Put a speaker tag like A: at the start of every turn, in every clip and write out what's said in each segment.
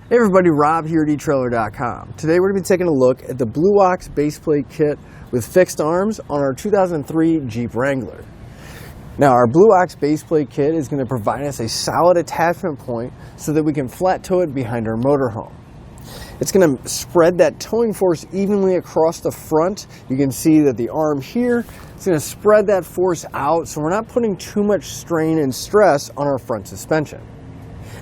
A: Hey everybody, Rob here at etrailer.com. Today we're going to be taking a look at the Blue Ox base plate kit with fixed arms on our 2003 Jeep Wrangler. Now our Blue Ox base plate kit is going to provide us a solid attachment point so that we can flat tow it behind our motorhome. It's going to spread that towing force evenly across the front. You can see that the arm here is going to spread that force out so we're not putting too much strain and stress on our front suspension.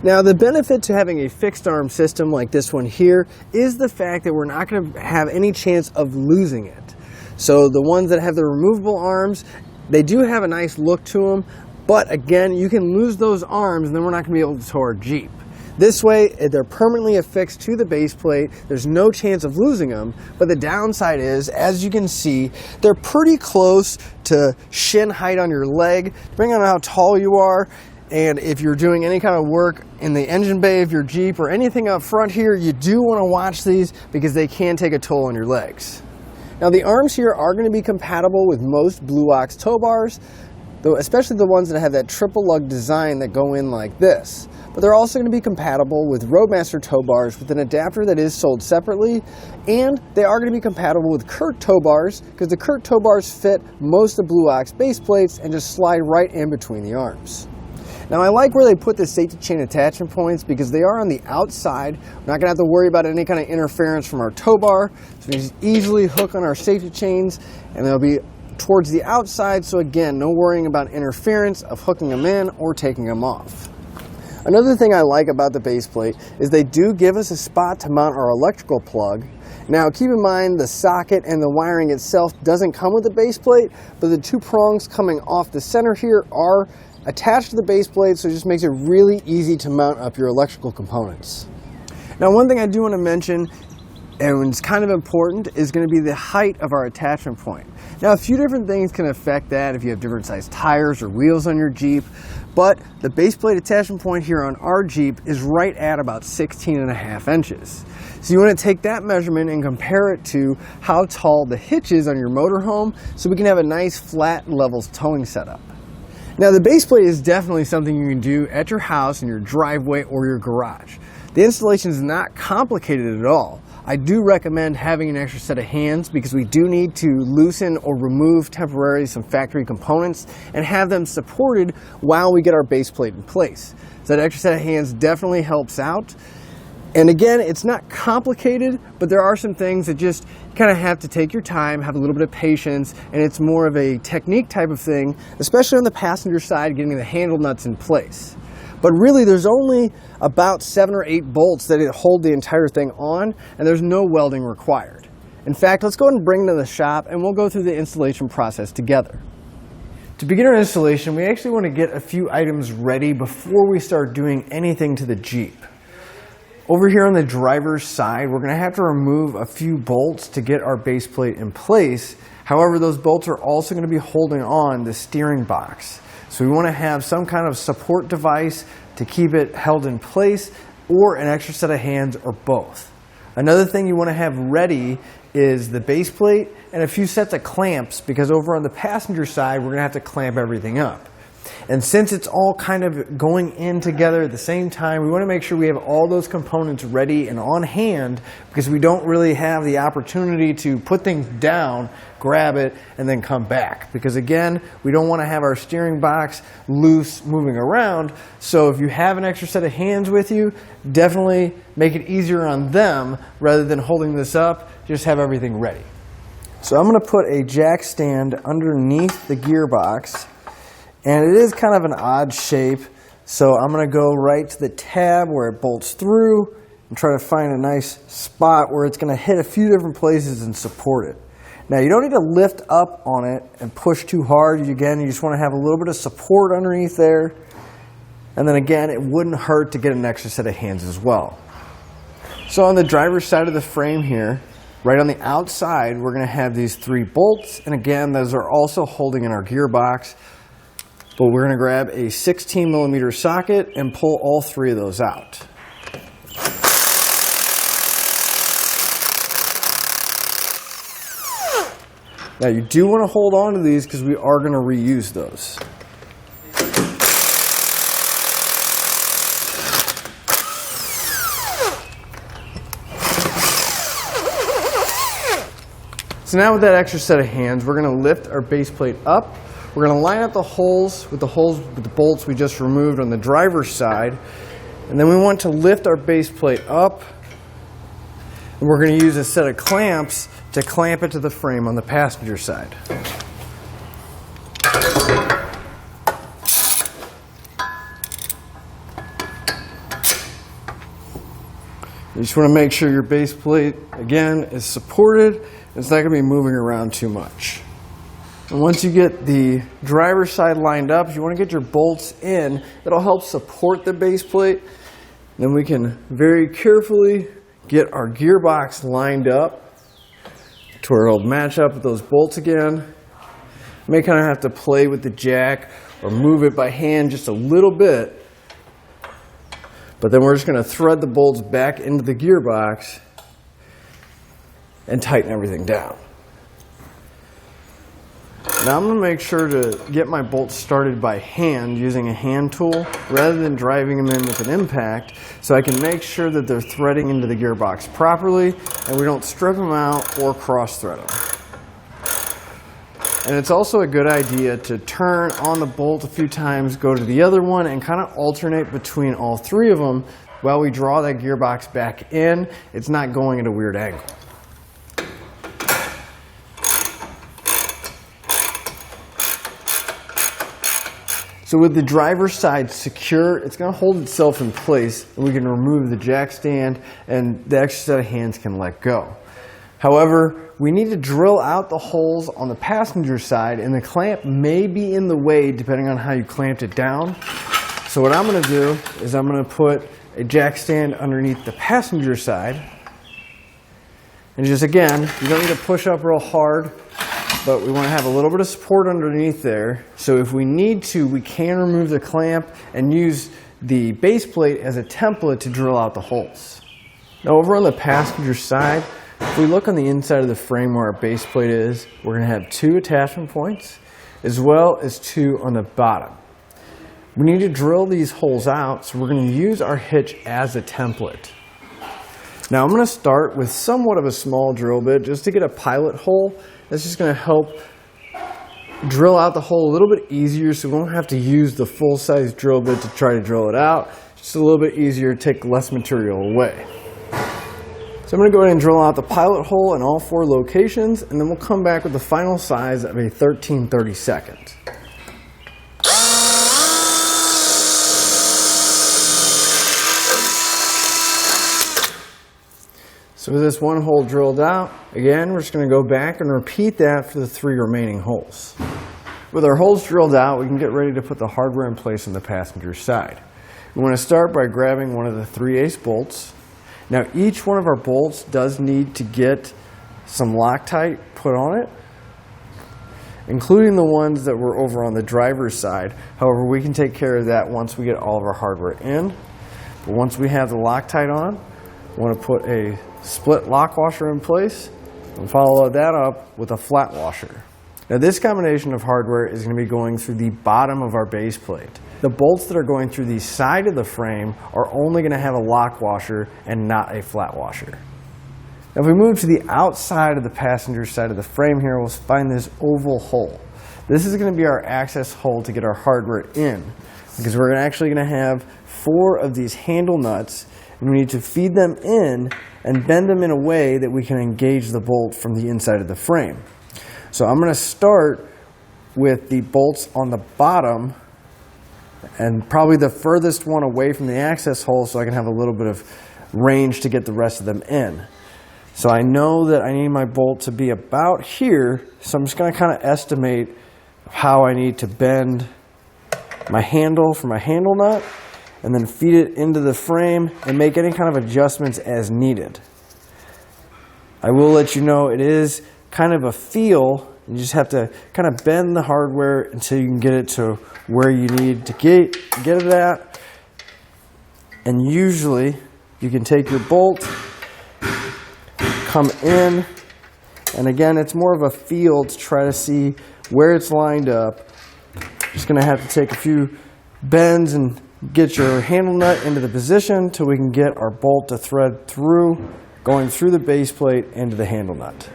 A: Now the benefit to having a fixed arm system like this one here is the fact that we're not going to have any chance of losing it. So the ones that have the removable arms, they do have a nice look to them, but again, you can lose those arms and then we're not going to be able to tow our Jeep. This way, they're permanently affixed to the base plate. There's no chance of losing them, but the downside is, as you can see, they're pretty close to shin height on your leg, depending on how tall you are. And if you're doing any kind of work in the engine bay of your Jeep or anything up front here, you do want to watch these because they can take a toll on your legs. Now the arms here are going to be compatible with most Blue Ox tow bars, though especially the ones that have that triple lug design that go in like this. But they're also going to be compatible with Roadmaster tow bars with an adapter that is sold separately, and they are going to be compatible with Curt tow bars because the Curt tow bars fit most of Blue Ox base plates and just slide right in between the arms. Now I like where they put the safety chain attachment points because they are on the outside. We're not going to have to worry about any kind of interference from our tow bar. So we just easily hook on our safety chains and they'll be towards the outside. So again, no worrying about interference of hooking them in or taking them off. Another thing I like about the base plate is they do give us a spot to mount our electrical plug. Now keep in mind the socket and the wiring itself doesn't come with the base plate, but the two prongs coming off the center here are attached to the base plate, so it just makes it really easy to mount up your electrical components. Now one thing I do want to mention, and it's kind of important, is going to be the height of our attachment point. Now a few different things can affect that if you have different size tires or wheels on your Jeep, but the base plate attachment point here on our Jeep is right at about 16.5 inches. So you want to take that measurement and compare it to how tall the hitch is on your motorhome so we can have a nice flat level towing setup. Now the base plate is definitely something you can do at your house, in your driveway, or your garage. The installation is not complicated at all. I do recommend having an extra set of hands because we do need to loosen or remove temporarily some factory components and have them supported while we get our base plate in place. So that extra set of hands definitely helps out. And again, it's not complicated, but there are some things that just kind of have to take your time, have a little bit of patience, and it's more of a technique type of thing, especially on the passenger side, getting the handle nuts in place. But really, there's only about 7 or 8 bolts that hold the entire thing on, and there's no welding required. In fact, let's go ahead and bring them to the shop, and we'll go through the installation process together. To begin our installation, we actually want to get a few items ready before we start doing anything to the Jeep. Over here on the driver's side, we're going to have to remove a few bolts to get our base plate in place. However, those bolts are also going to be holding on the steering box. So we want to have some kind of support device to keep it held in place, or an extra set of hands, or both. Another thing you want to have ready is the base plate and a few sets of clamps, because over on the passenger side, we're going to have to clamp everything up. And since it's all kind of going in together at the same time, we want to make sure we have all those components ready and on hand because we don't really have the opportunity to put things down, grab it, and then come back. Because again, we don't want to have our steering box loose moving around. So if you have an extra set of hands with you, definitely make it easier on them rather than holding this up. Just have everything ready. So I'm going to put a jack stand underneath the gearbox. And it is kind of an odd shape, so I'm going to go right to the tab where it bolts through and try to find a nice spot where it's going to hit a few different places and support it. Now you don't need to lift up on it and push too hard. Again, you just want to have a little bit of support underneath there. And then again, it wouldn't hurt to get an extra set of hands as well. So on the driver's side of the frame here, right on the outside, we're going to have these 3 bolts. And again, those are also holding in our gearbox. But we're going to grab a 16mm socket and pull all 3 of those out. Now you do want to hold on to these because we are going to reuse those. So now with that extra set of hands, we're going to lift our base plate up. We're going to line up the holes with the bolts we just removed on the driver's side. And then we want to lift our base plate up. And we're going to use a set of clamps to clamp it to the frame on the passenger side. You just want to make sure your base plate, again, is supported. It's not going to be moving around too much. And once you get the driver's side lined up, you want to get your bolts in. It'll help support the base plate. Then we can very carefully get our gearbox lined up to where it'll match up with those bolts again. You may kind of have to play with the jack or move it by hand just a little bit. But then we're just going to thread the bolts back into the gearbox and tighten everything down. Now I'm going to make sure to get my bolts started by hand using a hand tool rather than driving them in with an impact, so I can make sure that they're threading into the gearbox properly and we don't strip them out or cross thread them. And it's also a good idea to turn on the bolt a few times, go to the other one, and kind of alternate between all three of them while we draw that gearbox back in. It's not going at a weird angle. So with the driver's side secure, it's going to hold itself in place, and we can remove the jack stand and the extra set of hands can let go. However, we need to drill out the holes on the passenger side, and the clamp may be in the way depending on how you clamped it down. So what I'm going to do is I'm going to put a jack stand underneath the passenger side. And just again, you don't need to push up real hard, but we want to have a little bit of support underneath there. So if we need to, we can remove the clamp and use the base plate as a template to drill out the holes. Now over on the passenger side, if we look on the inside of the frame where our base plate is, we're going to have 2 attachment points as well as 2 on the bottom. We need to drill these holes out, so we're going to use our hitch as a template. Now I'm going to start with somewhat of a small drill bit just to get a pilot hole. That's just going to help drill out the hole a little bit easier, so we won't have to use the full-size drill bit to try to drill it out. Just a little bit easier, take less material away. So I'm going to go ahead and drill out the pilot hole in all 4 locations, and then we'll come back with the final size of a 13/32. So with this one hole drilled out, again, we're just going to go back and repeat that for the 3 remaining holes. With our holes drilled out, we can get ready to put the hardware in place on the passenger side. We want to start by grabbing one of the 3/8 bolts. Now each one of our bolts does need to get some Loctite put on it, including the ones that were over on the driver's side. However, we can take care of that once we get all of our hardware in. But once we have the Loctite on, we want to put a split lock washer in place and follow that up with a flat washer. Now this combination of hardware is going to be going through the bottom of our base plate. The bolts that are going through the side of the frame are only going to have a lock washer and not a flat washer. Now if we move to the outside of the passenger side of the frame here, we'll find this oval hole. This is going to be our access hole to get our hardware in, because we're actually going to have 4 of these handle nuts, and we need to feed them in and bend them in a way that we can engage the bolt from the inside of the frame. So I'm going to start with the bolts on the bottom and probably the furthest one away from the access hole, so I can have a little bit of range to get the rest of them in. So I know that I need my bolt to be about here, so I'm just going to kind of estimate how I need to bend my handle for my handle nut, and then feed it into the frame and make any kind of adjustments as needed. I will let you know it is kind of a feel. You just have to kind of bend the hardware until you can get it to where you need to get it at. And usually you can take your bolt, come in, and again, it's more of a feel to try to see where it's lined up. Just going to have to take a few bends and get your handle nut into the position till we can get our bolt to thread through, going through the base plate into the handle nut.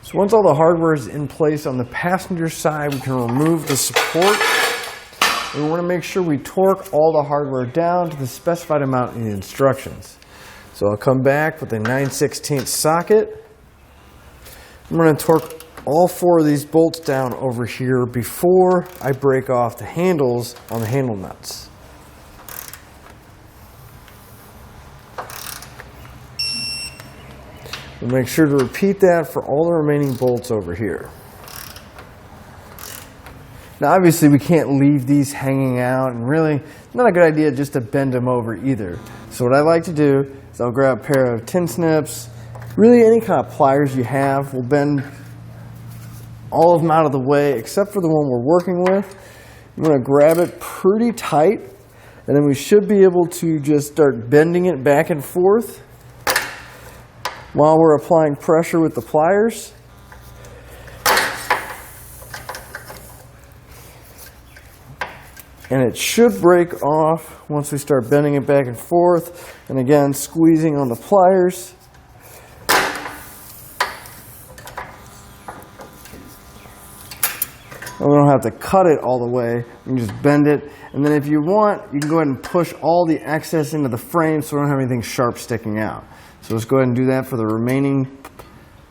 A: So So once all the hardware is in place on the passenger side, we can remove the support. We want to make sure we torque all the hardware down to the specified amount in the instructions. So I'll come back with a 9/16 socket. I'm going to torque all 4 of these bolts down over here before I break off the handles on the handle nuts. We'll make sure to repeat that for all the remaining bolts over here. Now obviously we can't leave these hanging out, and really not a good idea just to bend them over either. So what I like to do is I'll grab a pair of tin snips, really any kind of pliers you have. We'll bend all of them out of the way except for the one we're working with. I'm going to grab it pretty tight, and then we should be able to just start bending it back and forth while we're applying pressure with the pliers. And it should break off once we start bending it back and forth, and again squeezing on the pliers. And we don't have to cut it all the way, we can just bend it, and then if you want, you can go ahead and push all the excess into the frame so we don't have anything sharp sticking out. So let's go ahead and do that for the remaining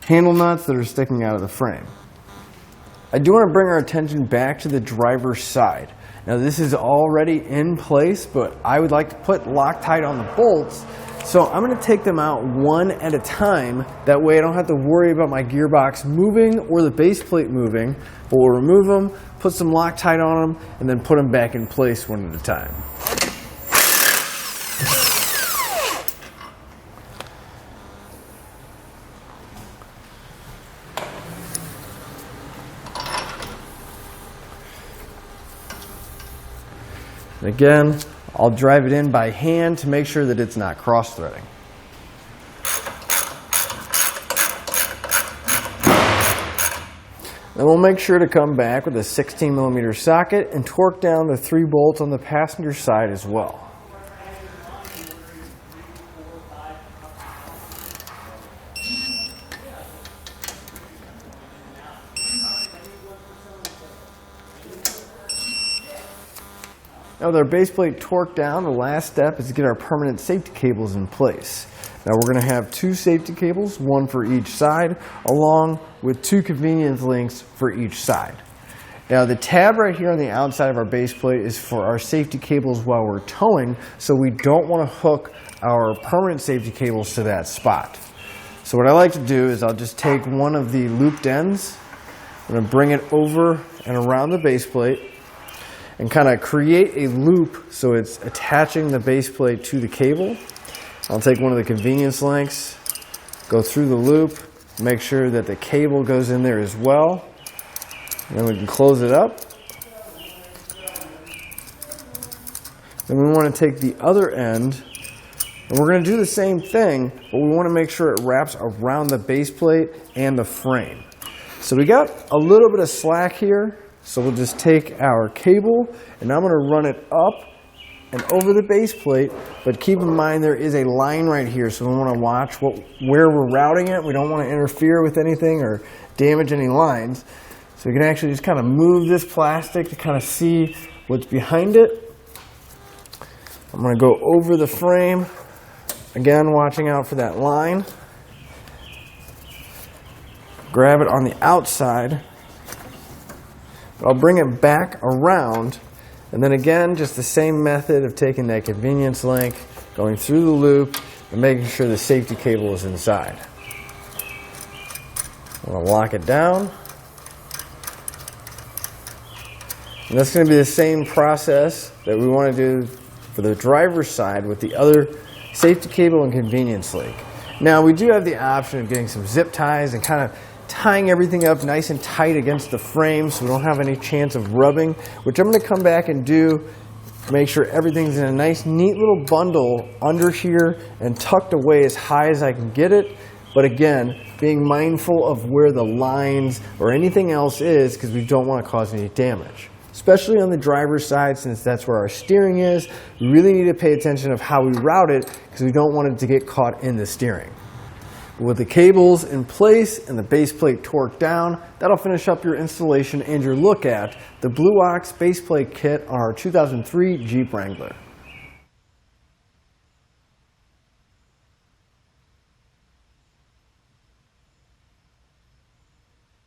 A: handle nuts that are sticking out of the frame. I do want to bring our attention back to the driver's side. Now this is already in place, but I would like to put Loctite on the bolts. So I'm going to take them out one at a time. That way I don't have to worry about my gearbox moving or the base plate moving. But we'll remove them, put some Loctite on them, and then put them back in place one at a time. And again, I'll drive it in by hand to make sure that it's not cross-threading. Then we'll make sure to come back with a 16mm socket and torque down the 3 bolts on the passenger side as well. Now with our base plate torqued down, the last step is to get our permanent safety cables in place. Now we're going to have 2 safety cables, one for each side, along with 2 convenience links for each side. Now the tab right here on the outside of our base plate is for our safety cables while we're towing, so we don't want to hook our permanent safety cables to that spot. So what I like to do is I'll just take one of the looped ends, I'm going to bring it over and around the base plate, and kind of create a loop so it's attaching the base plate to the cable. I'll take one of the convenience links, go through the loop, make sure that the cable goes in there as well, and then we can close it up. Then we want to take the other end, and we're going to do the same thing, but we want to make sure it wraps around the base plate and the frame. So we got a little bit of slack here. So we'll just take our cable, and I'm going to run it up and over the base plate, but keep in mind there is a line right here, so we want to watch where we're routing it. We don't want to interfere with anything or damage any lines. So you can actually just kind of move this plastic to kind of see what's behind it. I'm going to go over the frame, again watching out for that line. Grab it on the outside. I'll bring it back around, and then again, just the same method of taking that convenience link, going through the loop, and making sure the safety cable is inside. I'm going to lock it down. And that's going to be the same process that we want to do for the driver's side with the other safety cable and convenience link. Now, we do have the option of getting some zip ties and kind of tying everything up nice and tight against the frame so we don't have any chance of rubbing, which I'm going to come back and do. Make sure everything's in a nice neat little bundle under here and tucked away as high as I can get it. But again, being mindful of where the lines or anything else is, because we don't want to cause any damage. Especially on the driver's side, since that's where our steering is, we really need to pay attention of how we route it because we don't want it to get caught in the steering. With the cables in place and the base plate torqued down, that'll finish up your installation and your look at the Blue Ox base plate kit on our 2003 Jeep Wrangler.